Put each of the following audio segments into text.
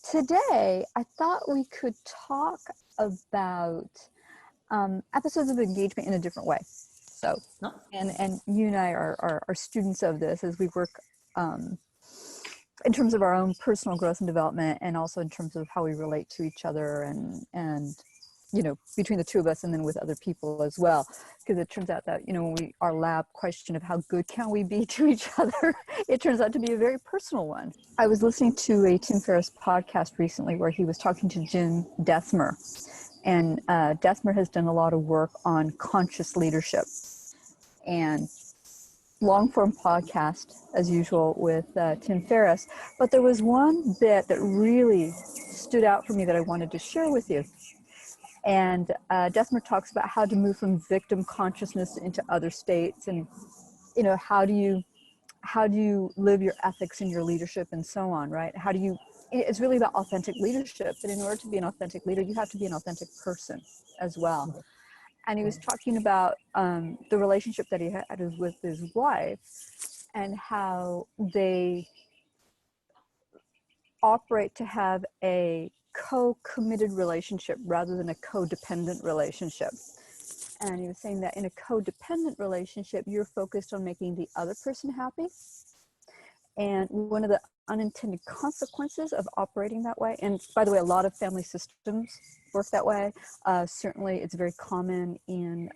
today I thought we could talk about episodes of engagement in a different way. So, No. and you and I are students of this as we work in terms of our own personal growth and development, and also in terms of how we relate to each other and you know, between the two of us and then with other people as well. Because it turns out that, you know, when our lab question of how good can we be to each other, it turns out to be a very personal one. I was listening to a Tim Ferriss podcast recently where he was talking to Jim Dethmer. And Dethmer has done a lot of work on conscious leadership. And long form podcast, as usual, with Tim Ferriss. But there was one bit that really stood out for me that I wanted to share with you. And Dethmer talks about how to move from victim consciousness into other states, and you know, how do you live your ethics in your leadership and so on, right? It's really about authentic leadership, but in order to be an authentic leader, you have to be an authentic person as well. And he was talking about the relationship that he had with his wife and how they operate to have a co-committed relationship rather than a codependent relationship. And he was saying that in a codependent relationship, you're focused on making the other person happy. And one of the unintended consequences of operating that way, and by the way, a lot of family systems work that way. Certainly it's very common in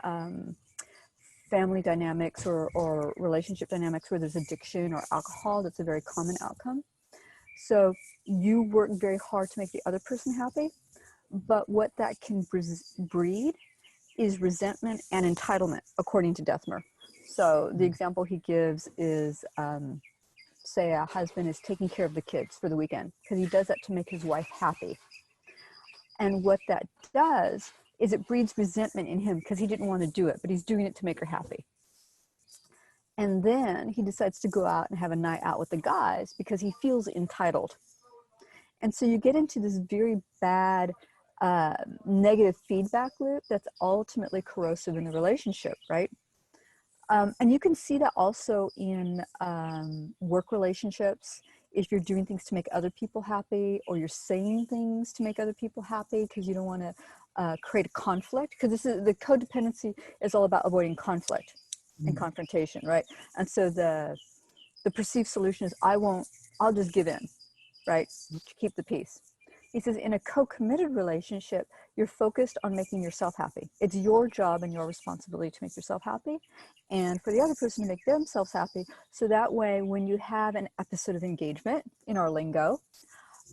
family dynamics or relationship dynamics where there's addiction or alcohol. That's a very common outcome. So you work very hard to make the other person happy, but what that can breed is resentment and entitlement, according to Dethmer. So the example he gives is, say a husband is taking care of the kids for the weekend because he does that to make his wife happy. And what that does is it breeds resentment in him because he didn't want to do it, but he's doing it to make her happy. And then he decides to go out and have a night out with the guys because he feels entitled. And so you get into this very bad negative feedback loop that's ultimately corrosive in the relationship, right? And you can see that also in work relationships. If you're doing things to make other people happy, or you're saying things to make other people happy because you don't want to create a conflict, because the codependency is all about avoiding conflict and confrontation, right? And so the perceived solution is I'll just give in, right, to keep the peace. He says in a co-committed relationship, you're focused on making yourself happy. It's your job and your responsibility to make yourself happy, and for the other person to make themselves happy. So that way, when you have an episode of engagement, in our lingo,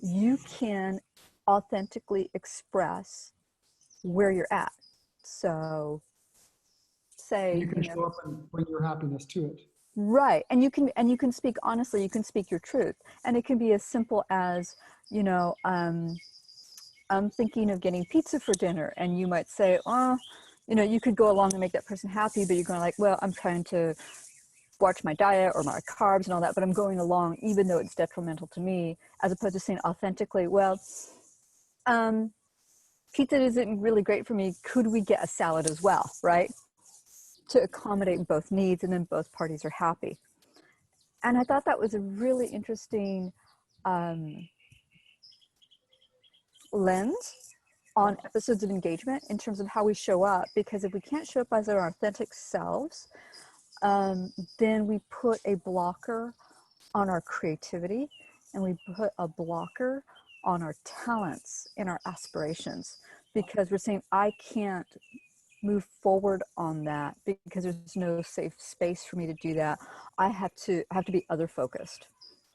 you can authentically express where you're at. So say you can show up and bring your happiness to it. Right. And you can speak honestly, you can speak your truth. And it can be as simple as, you know, I'm thinking of getting pizza for dinner, and you might say, oh, you know, you could go along and make that person happy, but you're going like, well, I'm trying to watch my diet or my carbs and all that, but I'm going along even though it's detrimental to me, as opposed to saying authentically, well, pizza isn't really great for me. Could we get a salad as well, right? To accommodate both needs, and then both parties are happy. And I thought that was a really interesting lens on episodes of engagement in terms of how we show up, because if we can't show up as our authentic selves, then we put a blocker on our creativity, and we put a blocker on our talents and our aspirations, because we're saying, I can't move forward on that because there's no safe space for me to do that. I have to be other focused.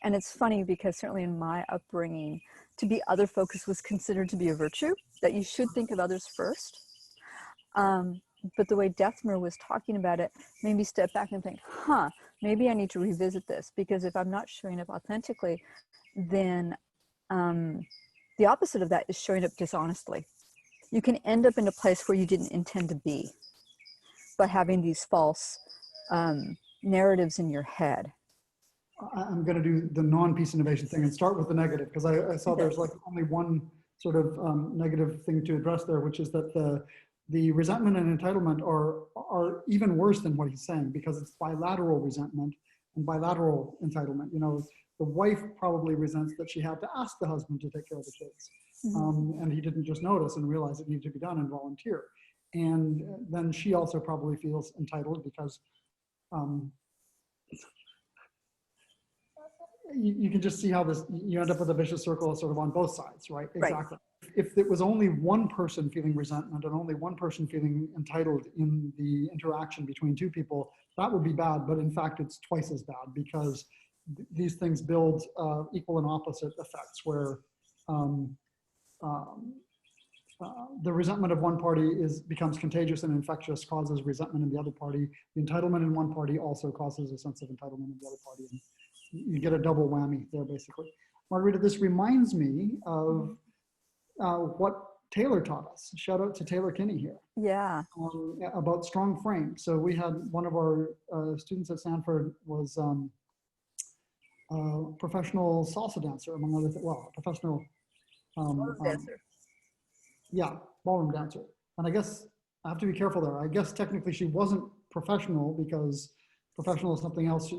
And it's funny because certainly in my upbringing, to be other focused was considered to be a virtue, that you should think of others first. But the way Dethmer was talking about it made me step back and think, maybe I need to revisit this, because if I'm not showing up authentically, then the opposite of that is showing up dishonestly. You can end up in a place where you didn't intend to be by having these false narratives in your head. I'm going to do the non-peace innovation thing and start with the negative, because I saw there's like only one sort of negative thing to address there, which is that the resentment and entitlement are even worse than what he's saying, because it's bilateral resentment and bilateral entitlement. You know, the wife probably resents that she had to ask the husband to take care of the kids. And he didn't just notice and realize it needed to be done and volunteer. And then she also probably feels entitled because you can just see how this, you end up with a vicious circle sort of on both sides, right? Exactly. If it was only one person feeling resentment and only one person feeling entitled in the interaction between two people, that would be bad. But in fact, it's twice as bad because these things build equal and opposite effects where the resentment of one party becomes contagious and infectious, causes resentment in the other party. The entitlement in one party also causes a sense of entitlement in the other party. And you get a double whammy there, basically. Margarita, this reminds me of what Taylor taught us. Shout out to Taylor Kinney here. Yeah. About strong frame. So we had one of our students at Stanford was a professional salsa dancer, among other things. Well, a professional Dancer. Yeah, ballroom dancer. And I guess I have to be careful there. I guess technically she wasn't professional because professional is something else.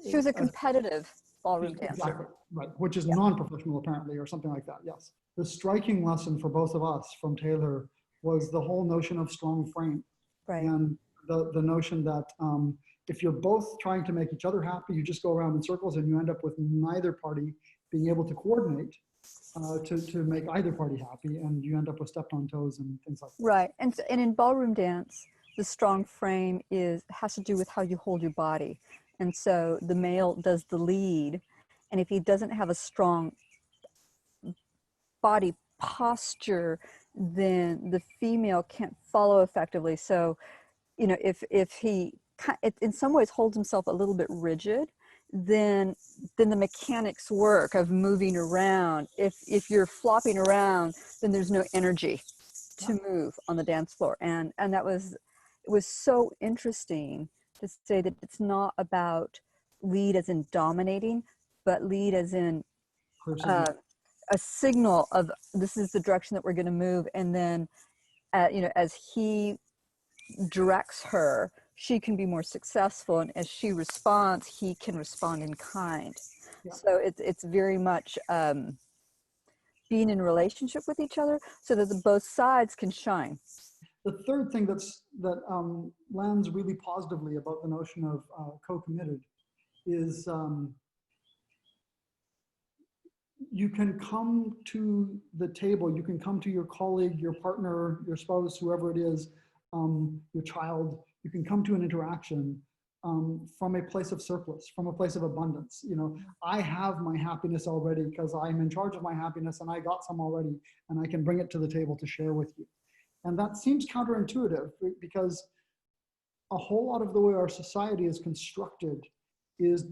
She was a competitive ballroom dancer. Exactly, right, which is Yeah. non-professional apparently, or something like that, yes. The striking lesson for both of us from Taylor was the whole notion of strong frame. Right. And the notion that if you're both trying to make each other happy, you just go around in circles and you end up with neither party being able to coordinate to make either party happy, and you end up with stepped on toes and things like that. Right. And in ballroom dance, the strong frame has to do with how you hold your body. And so the male does the lead, and if he doesn't have a strong body posture, then the female can't follow effectively. So, you know, if he in some ways holds himself a little bit rigid, then the mechanics work of moving around. If you're flopping around, then there's no energy to move on the dance floor. And it was so interesting to say that it's not about lead as in dominating, but lead as in a signal of this is the direction that we're going to move. And then, you know, as he directs her, she can be more successful, and as she responds, he can respond in kind. Yeah. So it's very much being in relationship with each other so that both sides can shine. The third thing that lands really positively about the notion of co-committed is you can come to the table, you can come to your colleague, your partner, your spouse, whoever it is, your child, you can come to an interaction from a place of surplus, from a place of abundance. You know, I have my happiness already because I'm in charge of my happiness and I got some already and I can bring it to the table to share with you. And that seems counterintuitive because a whole lot of the way our society is constructed is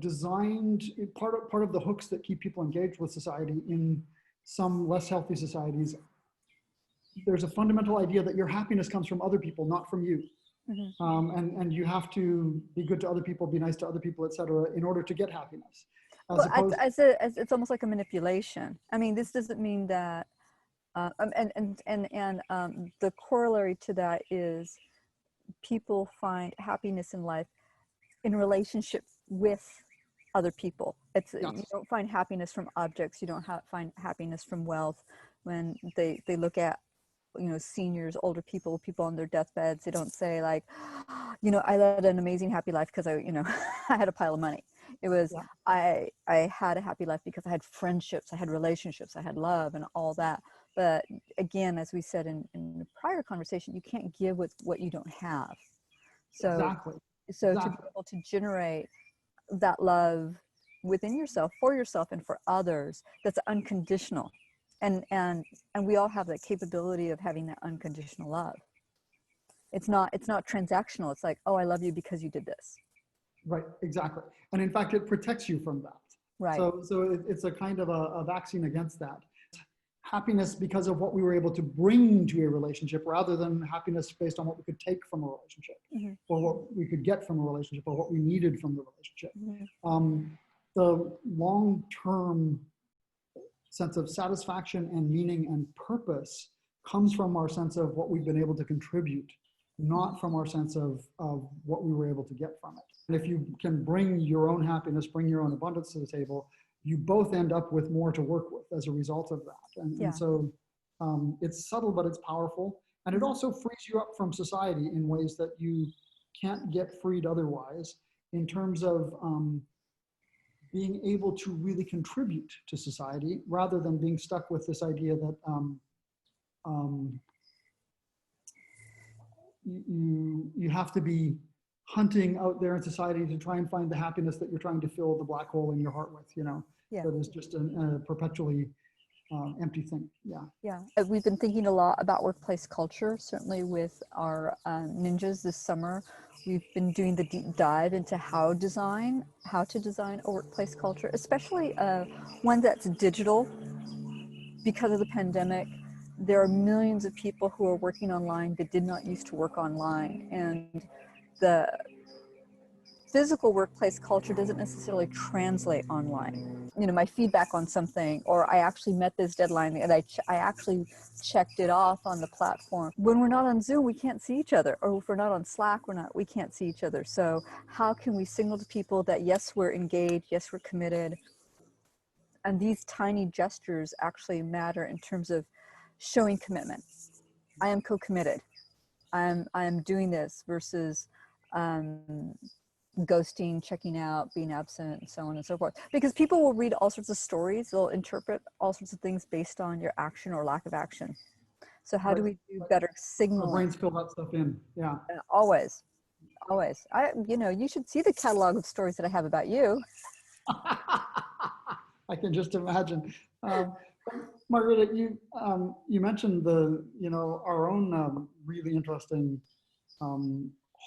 designed, part of the hooks that keep people engaged with society in some less healthy societies. There's a fundamental idea that your happiness comes from other people, not from you. Mm-hmm. And you have to be good to other people, be nice to other people, etc., in order to get happiness. It's almost like a manipulation. I mean, this doesn't mean that, the corollary to that is people find happiness in life in relationship with other people. Yes. You don't find happiness from objects. You don't find happiness from wealth. When they look at, you know, seniors, older people on their deathbeds, they don't say like, you know, I led an amazing happy life because I, you know, I had a pile of money. It was, I had a happy life because I had friendships, I had relationships, I had love and all that. But again, as we said in the prior conversation, you can't give with what you don't have. So, to be able to generate that love within yourself, for yourself and for others, that's unconditional. And we all have that capability of having that unconditional love. It's not transactional. It's like, oh, I love you because you did this. Right, exactly. And in fact, it protects you from that. Right. So it's a kind of a vaccine against that. Happiness because of what we were able to bring to a relationship rather than happiness based on what we could take from a relationship, mm-hmm. or what we could get from a relationship or what we needed from the relationship. Mm-hmm. The long-term sense of satisfaction and meaning and purpose comes from our sense of what we've been able to contribute, not from our sense of what we were able to get from it. if you can bring your own happiness, bring your own abundance to the table, you both end up with more to work with as a result of that. Yeah. And so it's subtle, but it's powerful. And it also frees you up from society in ways that you can't get freed otherwise, in terms of being able to really contribute to society rather than being stuck with this idea that you have to be hunting out there in society to try and find the happiness that you're trying to fill the black hole in your heart with, you know, Yeah. that is just a perpetually empty thing. Yeah. Yeah. We've been thinking a lot about workplace culture, certainly with our ninjas this summer. We've been doing the deep dive into how to design a workplace culture, especially one that's digital. Because of the pandemic, there are millions of people who are working online that did not used to work online. And the physical workplace culture doesn't necessarily translate online. You know, my feedback on something, or I actually met this deadline and I actually checked it off on the platform. When we're not on Zoom, we can't see each other, or if we're not on Slack, we can't see each other. So how can we signal to people that yes, we're engaged, yes, we're committed, and these tiny gestures actually matter in terms of showing commitment. I am co-committed. I am doing this versus ghosting, checking out, being absent, and so on and so forth. Because people will read all sorts of stories, they'll interpret all sorts of things based on your action or lack of action. So how do we do better Our signaling? brains fill that stuff in. Yeah. Always. You should see the catalog of stories that I have about you. I can just imagine. Margarita, you mentioned our own really interesting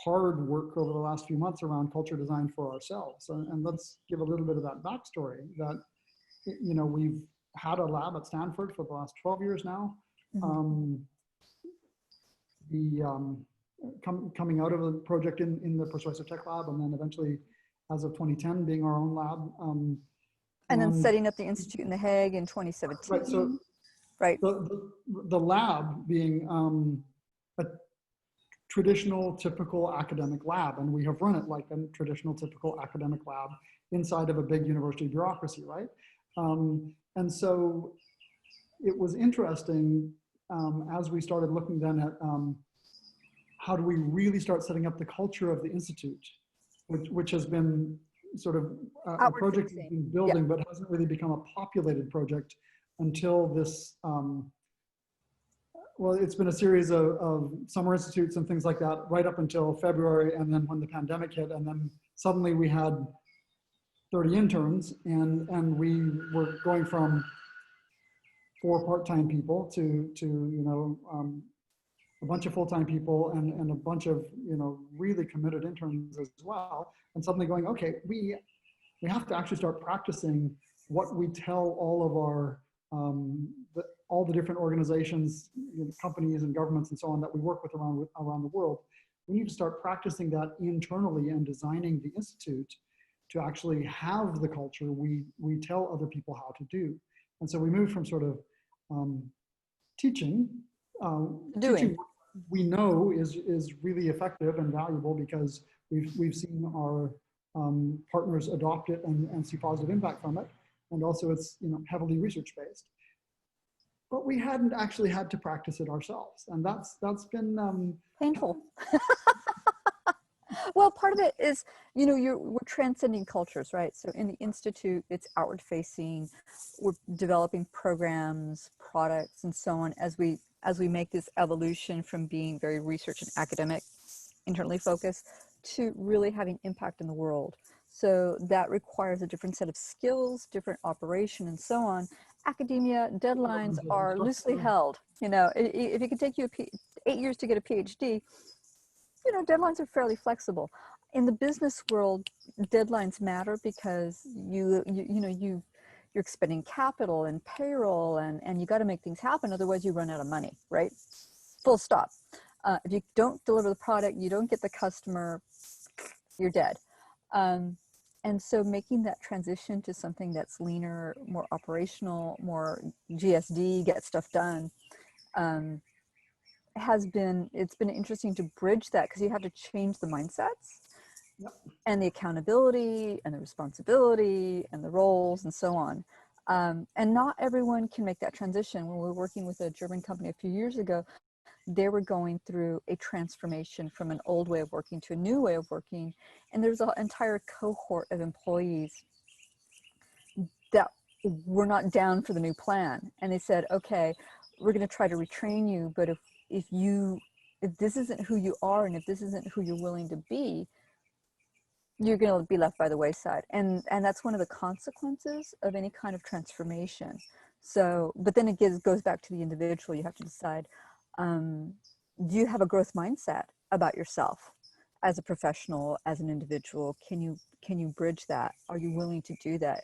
hard work over the last few months around culture design for ourselves, and let's give a little bit of that backstory. That we've had a lab at Stanford for the last 12 years now. Mm-hmm. Coming out of a project in the Persuasive Tech Lab, and then eventually, as of 2010, being our own lab. And then setting up the Institute in The Hague in 2017. Right. So, right. The lab being a traditional, typical academic lab, and we have run it like a traditional, typical academic lab inside of a big university bureaucracy, right? And so it was interesting as we started looking then at how do we really start setting up the culture of the Institute, which has been sort of a project we've been building, but hasn't really become a populated project until this, well, it's been a series of summer institutes and things like that right up until February, and then when the pandemic hit, and then suddenly we had 30 interns, and we were going from 4 part-time people to a bunch of full-time people and a bunch of really committed interns as well, and suddenly going, okay, we have to actually start practicing what we tell all of our all the different organizations, companies and governments and so on that we work with around the world. We need to start practicing that internally and designing the Institute to actually have the culture we tell other people how to do. And so we moved from sort of teaching what we know is really effective and valuable because we've seen our partners adopt it and see positive impact from it. And also it's heavily research-based. But we hadn't actually had to practice it ourselves. And that's been painful. Well, part of it is, we're transcending cultures, right? So in the Institute, it's outward facing. We're developing programs, products, and so on as we make this evolution from being very research and academic, internally focused, to really having impact in the world. So that requires a different set of skills, different operation, and so on. Academia deadlines are loosely held. If it could take you 8 years to get a PhD, deadlines are fairly flexible. In the business world, deadlines matter because you're expending capital and payroll and you got to make things happen. Otherwise you run out of money, right? Full stop. If you don't deliver the product, you don't get the customer, you're dead. And so making that transition to something that's leaner, more operational, more GSD, get stuff done, it's been interesting to bridge that because you have to change the mindsets. Yep. and the accountability and the responsibility and the roles and so on. And not everyone can make that transition. When we were working with a German company a few years ago, they were going through a transformation from an old way of working to a new way of working. And there's an entire cohort of employees that were not down for the new plan. And they said, okay, we're going to try to retrain you, but if this isn't who you are, and if this isn't who you're willing to be, you're going to be left by the wayside. And that's one of the consequences of any kind of transformation. So, but then it goes back to the individual. You have to decide, do you have a growth mindset about yourself as a professional, as an individual? Can you bridge that? Are you willing to do that?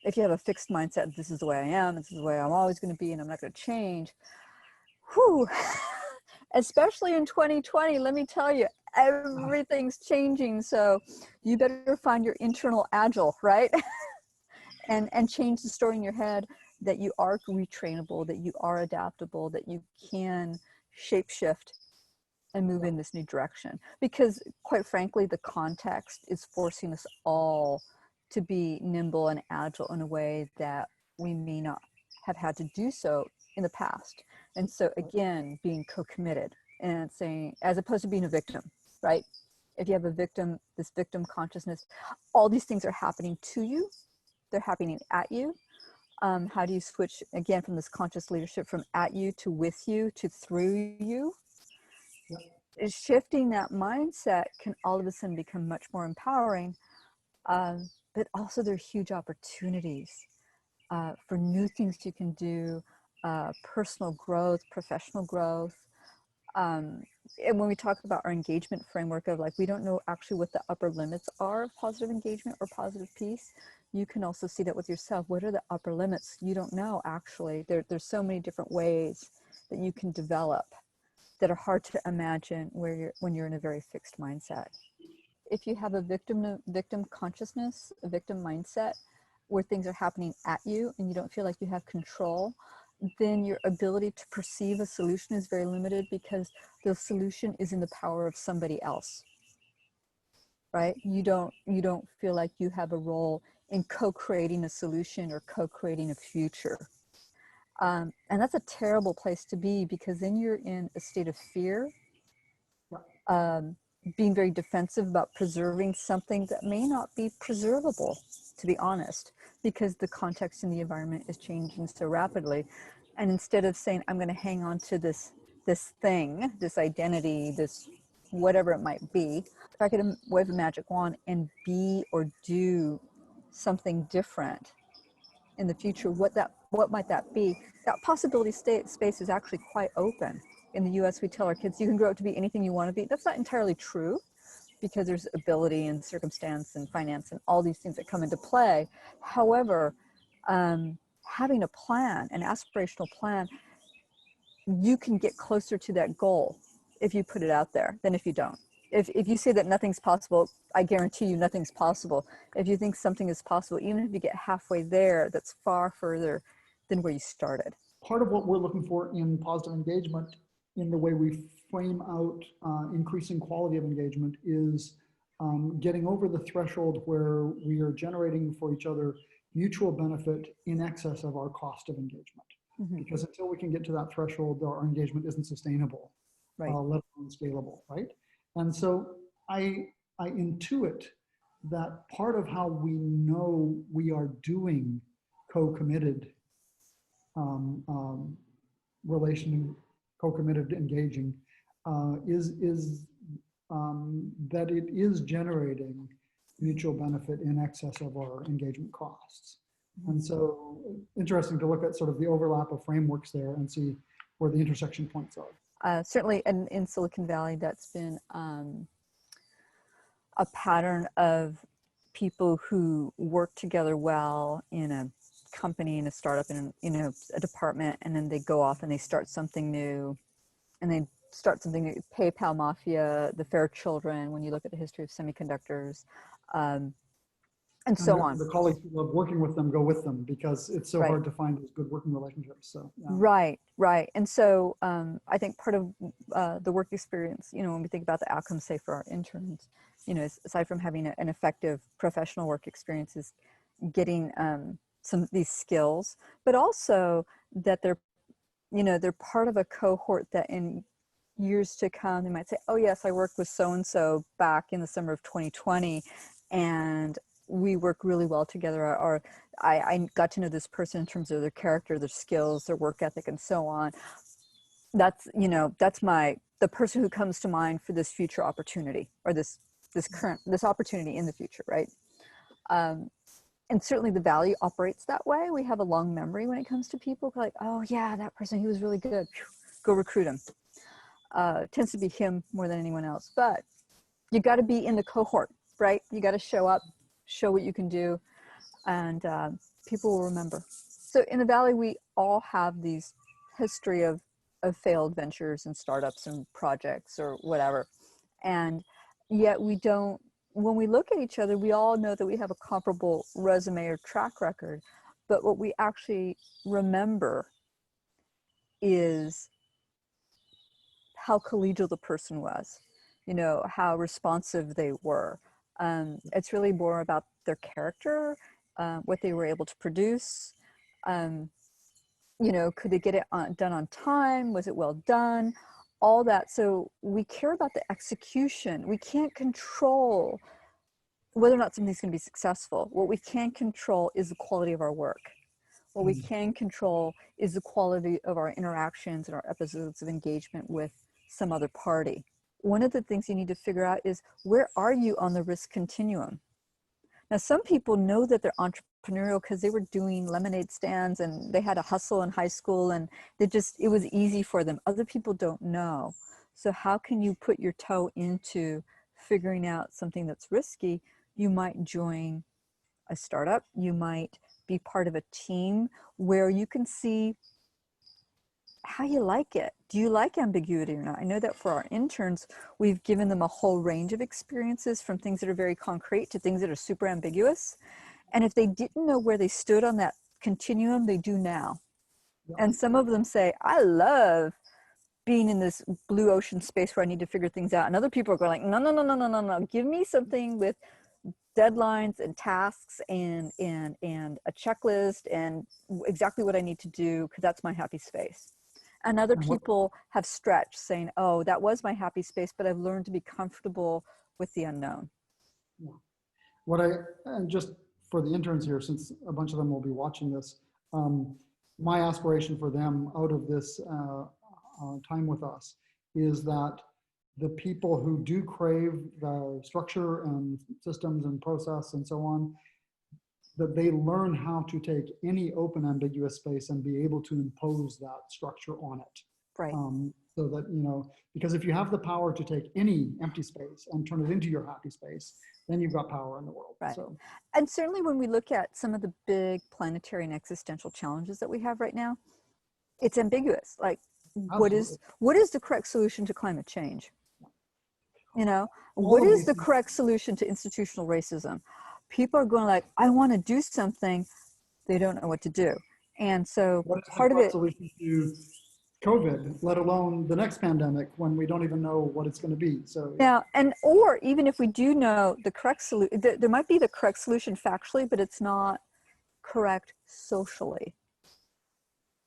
If you have a fixed mindset, this is the way I am, this is the way I'm always going to be, and I'm not going to change, whew, especially in 2020, let me tell you, everything's changing. So you better find your internal agile, right? and change the story in your head that you are retrainable, that you are adaptable, that you can shapeshift and move in this new direction. Because quite frankly, the context is forcing us all to be nimble and agile in a way that we may not have had to do so in the past. And so again, being co-committed and saying, as opposed to being a victim, right? If you have a victim, this victim consciousness, all these things are happening to you, they're happening at you. How do you switch again from this conscious leadership from at you to with you to through you? Is shifting that mindset can all of a sudden become much more empowering, but also there are huge opportunities for new things you can do, personal growth, professional growth. And when we talk about our engagement framework of like, we don't know actually what the upper limits are of positive engagement or positive peace. You can also see that with yourself. What are the upper limits? You don't know actually. There's so many different ways that you can develop that are hard to imagine when you're in a very fixed mindset. If you have a victim consciousness, a victim mindset, where things are happening at you and you don't feel like you have control, then your ability to perceive a solution is very limited because the solution is in the power of somebody else, right? You don't feel like you have a role in co-creating a solution or co-creating a future. And that's a terrible place to be, because then you're in a state of fear, being very defensive about preserving something that may not be preservable, to be honest, because the context and the environment is changing so rapidly. And instead of saying, I'm going to hang on to this thing, this identity, this whatever it might be, if I could wave a magic wand and be or do something different in the future, what might that be? That possibility space is actually quite open. In the US, we tell our kids, you can grow up to be anything you want to be. That's not entirely true, because there's ability and circumstance and finance and all these things that come into play. However, having a plan, an aspirational plan, you can get closer to that goal if you put it out there than if you don't. If you say that nothing's possible, I guarantee you nothing's possible. If you think something is possible, even if you get halfway there, that's far further than where you started. Part of what we're looking for in positive engagement, in the way we frame out increasing quality of engagement, is getting over the threshold where we are generating for each other mutual benefit in excess of our cost of engagement. Mm-hmm. Because until we can get to that threshold, our engagement isn't sustainable, right. Let alone scalable, right? And so I intuit that part of how we know we are doing co-committed co-committed engaging is that it is generating mutual benefit in excess of our engagement costs. And so interesting to look at sort of the overlap of frameworks there and see where the intersection points are. Certainly in Silicon Valley, that's been a pattern of people who work together well in a company, in a startup, in a department, and then they go off and they start something new, and they start something new. PayPal Mafia, the Fairchildren, when you look at the history of semiconductors, and so on. The colleagues who love working with them go with them because it's so right. hard to find those good working relationships. So yeah. Right. And so I think part of the work experience, when we think about the outcomes, say for our interns, you know, aside from having an effective professional work experience, is getting some of these skills, but also that they're, you know, they're part of a cohort that in years to come, they might say, oh yes, I worked with so-and-so back in the summer of 2020, and we work really well together, or I got to know this person in terms of their character, their skills, their work ethic, and so on. That's, you know, that's the person who comes to mind for this future opportunity, or this opportunity in the future, right? And certainly the Valley operates that way. We have a long memory when it comes to people, like, oh yeah, that person, he was really good. Go recruit him. Tends to be him more than anyone else. But you got to be in the cohort, right? You got to show up, show what you can do, and people will remember. So in the Valley, we all have these history of failed ventures and startups and projects or whatever. And yet we don't, when we look at each other, we all know that we have a comparable resume or track record. But what we actually remember is how collegial the person was, you know, how responsive they were. It's really more about their character, what they were able to produce. You know, could they get it done on time? Was it well done? All that. So we care about the execution. We can't control whether or not something's going to be successful. What we can control is the quality of our work. What we can control is the quality of our interactions and our episodes of engagement with some other party. One of the things you need to figure out is, where are you on the risk continuum? Now, some people know that they're entrepreneurial because they were doing lemonade stands and they had a hustle in high school and it was easy for them. Other people don't know. So how can you put your toe into figuring out something that's risky? You might join a startup. You might be part of a team where you can see how you like it. Do you like ambiguity or not? I know that for our interns, we've given them a whole range of experiences, from things that are very concrete to things that are super ambiguous. And if they didn't know where they stood on that continuum, they do now. Yeah. And some of them say, I love being in this blue ocean space where I need to figure things out. And other people are going like, no, no, no, no, no, no, no. Give me something with deadlines and tasks and a checklist and exactly what I need to do, because that's my happy space. And other people have stretched, saying, oh, that was my happy space, but I've learned to be comfortable with the unknown. And just for the interns here, since a bunch of them will be watching this, my aspiration for them out of this time with us is that the people who do crave the structure and systems and process and so on, that they learn how to take any open, ambiguous space and be able to impose that structure on it. Right. So that, you know, because if you have the power to take any empty space and turn it into your happy space, then you've got power in the world. Right. So. And certainly when we look at some of the big planetary and existential challenges that we have right now, it's ambiguous. Like, what is the correct solution to climate change? You know, what is the correct solution to institutional racism? People are going like, I want to do something. They don't know what to do. And so part of it, solution to COVID, let alone the next pandemic, when we don't even know what it's going to be. So now, or even if we do know the correct solution, there might be the correct solution factually, but it's not correct socially.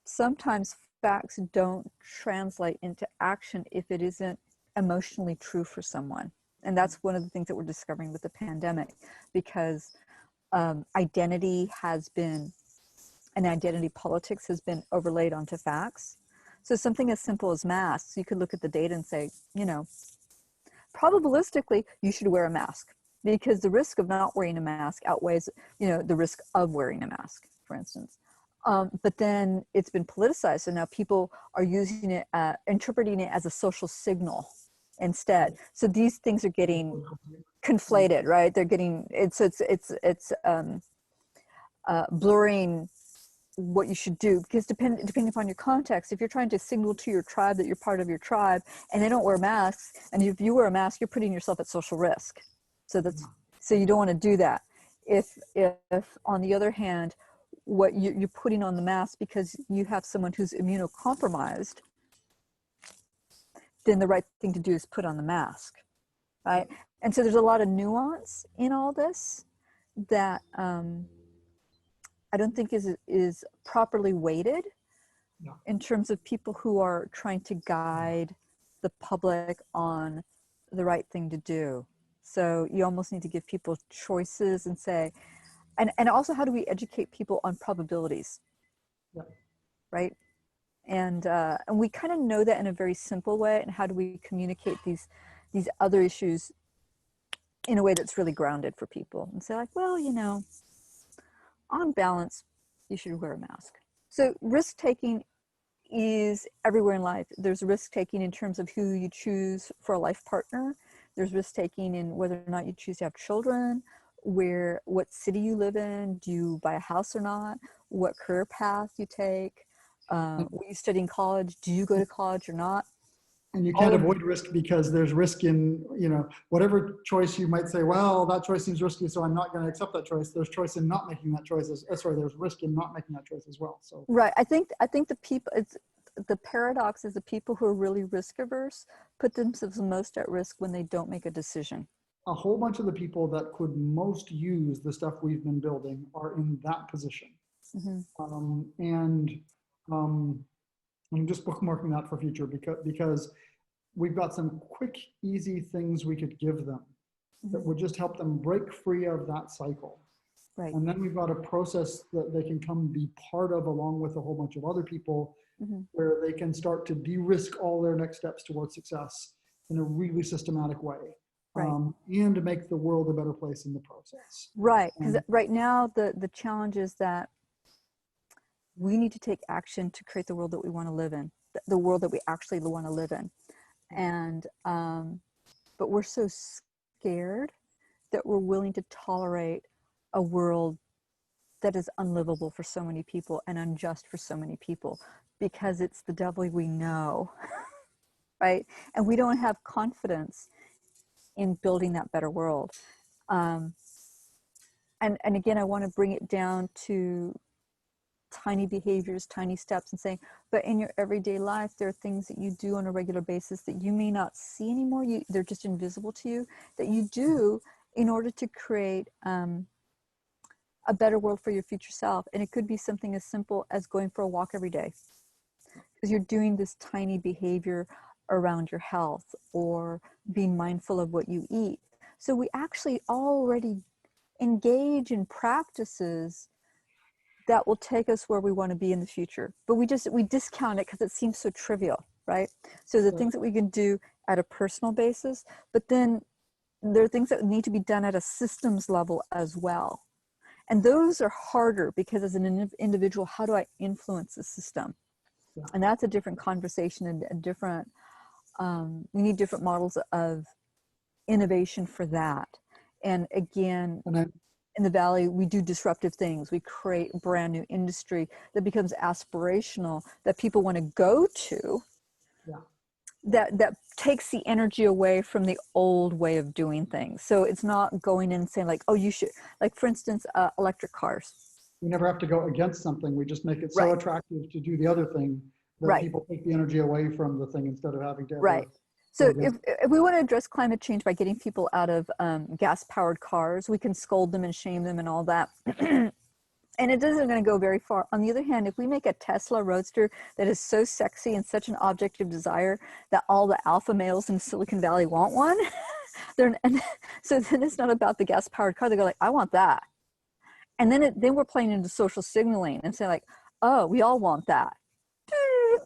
Sometimes facts don't translate into action if it isn't emotionally true for someone. And that's one of the things that we're discovering with the pandemic, because identity has been, and identity politics has been overlaid onto facts. So something as simple as masks, you could look at the data and say, you know, probabilistically, you should wear a mask, because the risk of not wearing a mask outweighs, you know, the risk of wearing a mask, for instance. But then it's been politicized. So now people are using it, interpreting it as a social signal instead. So these things are getting conflated, right? They're getting, it's blurring what you should do, because depending upon your context, if you're trying to signal to your tribe that you're part of your tribe and they don't wear masks, and if you wear a mask, you're putting yourself at social risk. So so you don't want to do that. If on the other hand, what you're putting on the mask because you have someone who's immunocompromised, then the right thing to do is put on the mask, right? And so there's a lot of nuance in all this that I don't think is properly weighted Yeah. in terms of people who are trying to guide the public on the right thing to do. So you almost need to give people choices and say, and also how do we educate people on probabilities, Yeah. right? And we kind of know that in a very simple way. And how do we communicate these other issues in a way that's really grounded for people and say like, well, you know, on balance, you should wear a mask. So risk taking is everywhere in life. There's risk taking in terms of who you choose for a life partner. There's risk taking in whether or not you choose to have children, what city you live in, do you buy a house or not, what career path you take, what you study in college, do you go to college or not. And you All can't of avoid risk because there's risk in, you know, whatever choice you might say, well, that choice seems risky, so I'm not going to accept that choice. There's choice in not making that choice. There's risk in not making that choice as well. So right. I think the people, the paradox is the people who are really risk averse put themselves most at risk when they don't make a decision. a whole bunch of the people that could most use the stuff we've been building are in that position. Mm-hmm. And I'm just bookmarking that for future because we've got some quick, easy things we could give them that would just help them break free of that cycle. Right. And then we've got a process that they can come be part of along with a whole bunch of other people where they can start to de-risk all their next steps towards success in a really systematic way. Right. And to make the world a better place in the process. Right, because right now the challenge is that we need to take action to create the world that we want to live in, the world that we actually want to live in. And but we're so scared that we're willing to tolerate a world that is unlivable for so many people and unjust for so many people because it's the devil we know, right? And we don't have confidence in building that better world. And again, I want to bring it down to tiny behaviors, tiny steps, and saying, but in your everyday life, there are things that you do on a regular basis that you may not see anymore. They're just invisible to you, that you do in order to create a better world for your future self. And it could be something as simple as going for a walk every day, because you're doing this tiny behavior around your health or being mindful of what you eat. So we actually already engage in practices that will take us where we want to be in the future. But we discount it because it seems so trivial, right? So the things that we can do at a personal basis, but then there are things that need to be done at a systems level as well. And those are harder because as an individual, how do I influence the system? Yeah. And that's a different conversation and a different, we need different models of innovation for that. And again, in the Valley, we do disruptive things. We create brand new industry that becomes aspirational, that people want to go to, that takes the energy away from the old way of doing things. So it's not going in and saying like, oh, you should, like for instance, electric cars. We never have to go against something. We just make it so attractive to do the other thing that people take the energy away from the thing instead of having to ever. So if we want to address climate change by getting people out of gas-powered cars, we can scold them and shame them and all that. And it isn't going to go very far. On the other hand, if we make a Tesla Roadster that is so sexy and such an object of desire that all the alpha males in Silicon Valley want one, so then it's not about the gas-powered car. They go like, I want that. And then we're playing into social signaling and saying like, oh, we all want that.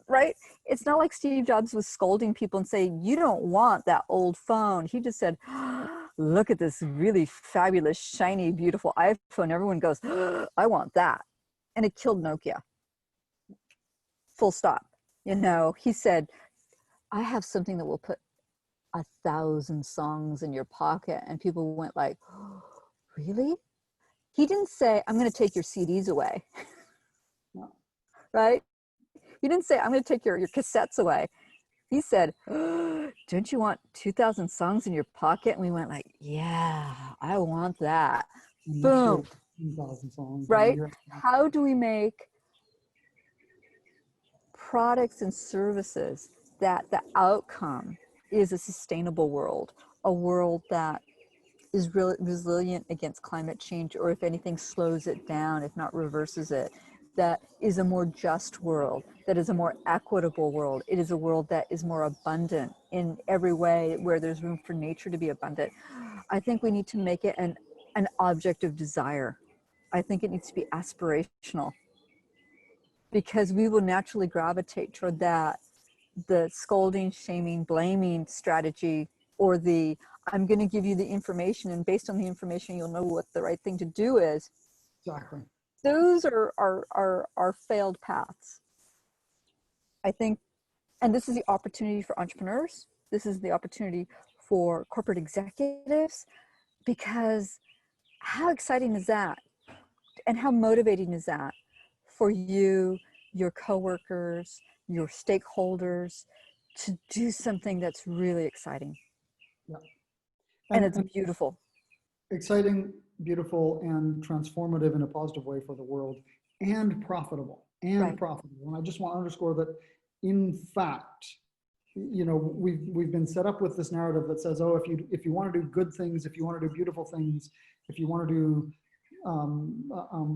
Right? It's not like Steve Jobs was scolding people and saying, you don't want that old phone. He just said, look at this really fabulous, shiny, beautiful iPhone. Everyone goes, I want that. And it killed Nokia. Full stop. You know, he said, I have something that will put 1,000 songs in your pocket. And people went like, oh, really? He didn't say, I'm going to take your CDs away. Right? He didn't say, I'm going to take your cassettes away. He said, oh, don't you want 2,000 songs in your pocket? And we went like, yeah, I want that. Boom. 2,000 songs. Right? How do we make products and services that the outcome is a sustainable world a world that is really resilient against climate change, or if anything slows it down, if not reverses it, that is a more just world, that is a more equitable world. It is a world that is more abundant in every way, where there's room for nature to be abundant. I think we need to make it an object of desire. I think it needs to be aspirational, because we will naturally gravitate toward that. The scolding, shaming, blaming strategy, or the I'm going to give you the information, and based on the information you'll know what the right thing to do is. Exactly. Those are failed paths, I think. And this is the opportunity for entrepreneurs. This is the opportunity for corporate executives, because how exciting is that? And how motivating is that for you, your coworkers, your stakeholders, to do something that's really exciting? Yeah. And it's And beautiful. exciting, beautiful, and transformative in a positive way for the world, and profitable, Right. And I just want to underscore that, in fact, we've been set up with this narrative that says, oh, if you want to do good things, if you want to do beautiful things, if you want to do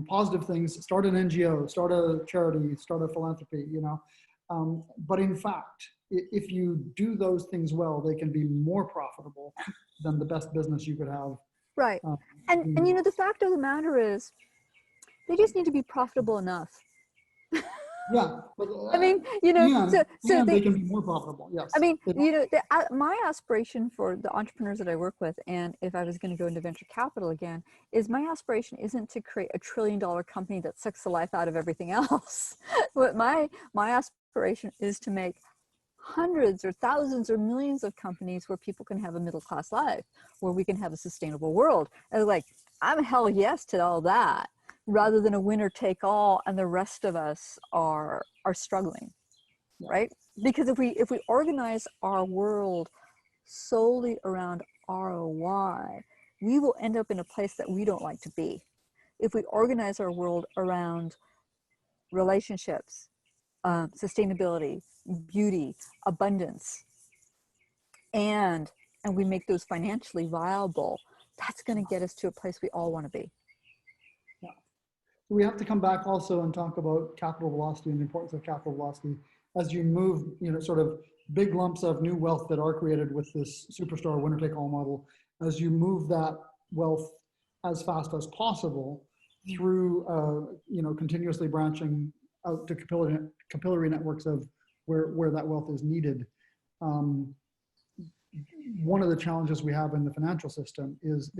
positive things, start an NGO, start a charity, start a philanthropy, but in fact, if you do those things well, they can be more profitable than the best business you could have. Right. And the fact of the matter is, they just need to be profitable enough. Yeah, but, I mean, and they can be more profitable. Yes. I mean, my aspiration for the entrepreneurs that I work with, and if I was going to go into venture capital again, is my aspiration isn't to create a $1 trillion company that sucks the life out of everything else. But my aspiration is to make hundreds or thousands or millions of companies where people can have a middle class life, where we can have a sustainable world. And like, I'm hell yes to all that, rather than a winner take all and the rest of us are struggling. Yeah. Right? Because if we organize our world solely around ROI, we will end up in a place that we don't like to be. If we organize our world around relationships, sustainability, beauty, abundance, and we make those financially viable, that's going to get us to a place we all want to be. Yeah. We have to come back also and talk about capital velocity and the importance of capital velocity as you move, sort of big lumps of new wealth that are created with this superstar winner take all model. As you move that wealth as fast as possible through, continuously branching out to capillary networks of where that wealth is needed. One of the challenges we have in the financial system is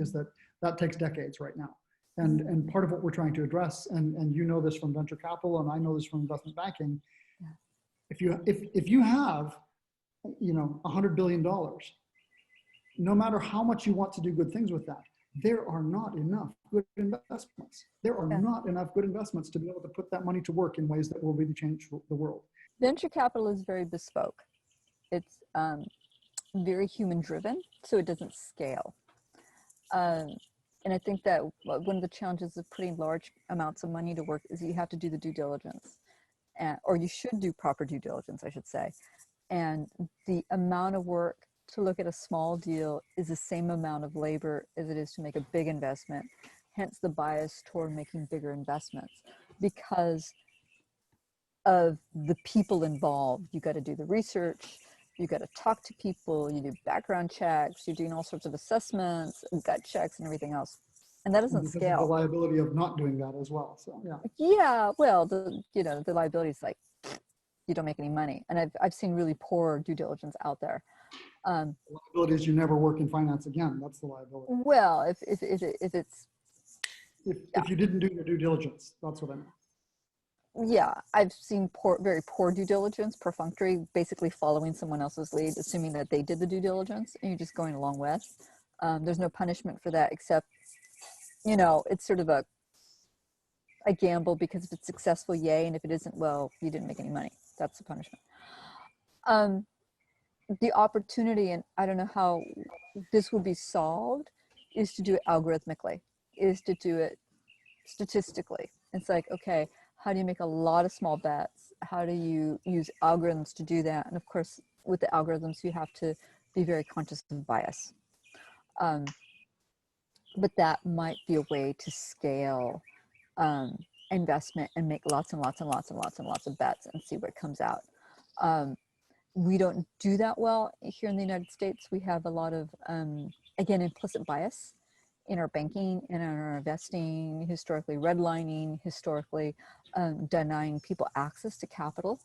that takes decades right now. And part of what we're trying to address, and you know this from venture capital, and I know this from investment banking, if you have, $100 billion, no matter how much you want to do good things with that, there are not enough good investments. There are not enough good investments to be able to put that money to work in ways that will really change the world. Venture capital is very bespoke. It's very human driven, so it doesn't scale. And I think that one of the challenges of putting large amounts of money to work is that you have to do the due diligence, or you should do proper due diligence, I should say. And the amount of work to look at a small deal is the same amount of labor as it is to make a big investment. Hence the bias toward making bigger investments, because of the people involved. You got to do the research, you got to talk to people, you do background checks, you're doing all sorts of assessments, gut checks, and everything else. And that doesn't because scale. of the liability of not doing that as well. So yeah. Yeah, well, the liability is like, you don't make any money. And I've seen really poor due diligence out there. The liability is you never work in finance again. That's the liability. Well, if you didn't do your due diligence, that's what I mean. Yeah, I've seen very poor due diligence, perfunctory, basically following someone else's lead, assuming that they did the due diligence, and you're just going along with. There's no punishment for that, except, it's sort of a gamble, because if it's successful, yay, and if it isn't, well, you didn't make any money. That's the punishment. The opportunity, and I don't know how this would be solved, is to do it algorithmically, is to do it statistically. It's like, okay, how do you make a lot of small bets? How do you use algorithms to do that? And of course, with the algorithms, you have to be very conscious of bias. But that might be a way to scale investment and make lots and lots and lots and lots and lots of bets and see what comes out. We don't do that well here in the United States. We have a lot of, again, implicit bias in our banking and in our investing, historically redlining, historically denying people access to capital,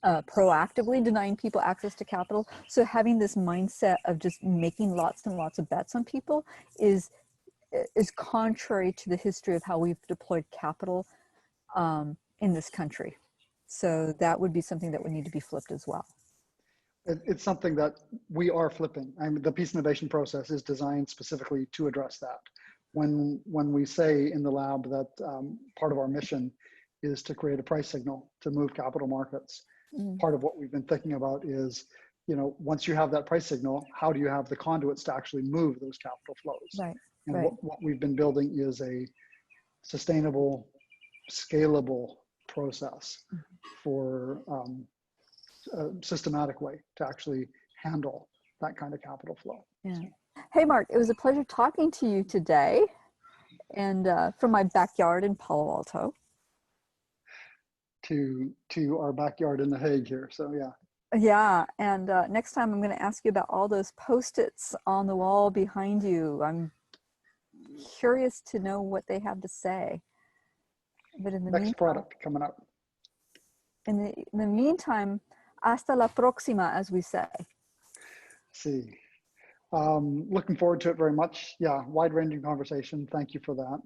proactively denying people access to capital. So having this mindset of just making lots and lots of bets on people is contrary to the history of how we've deployed capital in this country. So that would be something that would need to be flipped as well. It's something that we are flipping. I mean, the Peace Innovation process is designed specifically to address that. When we say in the lab that part of our mission is to create a price signal to move capital markets, part of what we've been thinking about is, you know, once you have that price signal, how do you have the conduits to actually move those capital flows? Right. And right. what we've been building is a sustainable, scalable process for a systematic way to actually handle that kind of capital flow. Yeah. Hey, Mark, it was a pleasure talking to you today, and from my backyard in Palo Alto. To our backyard in The Hague here, so yeah. Yeah, and next time I'm going to ask you about all those Post-its on the wall behind you. I'm curious to know what they have to say. But in the Next meantime, product coming up. In the meantime, hasta la próxima, as we say. See. Looking forward to it very much. Yeah, wide-ranging conversation. Thank you for that.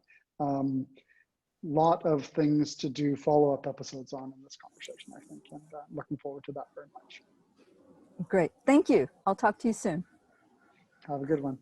Lot of things to do follow-up episodes on in this conversation, I think, and looking forward to that very much. Great. Thank you. I'll talk to you soon. Have a good one.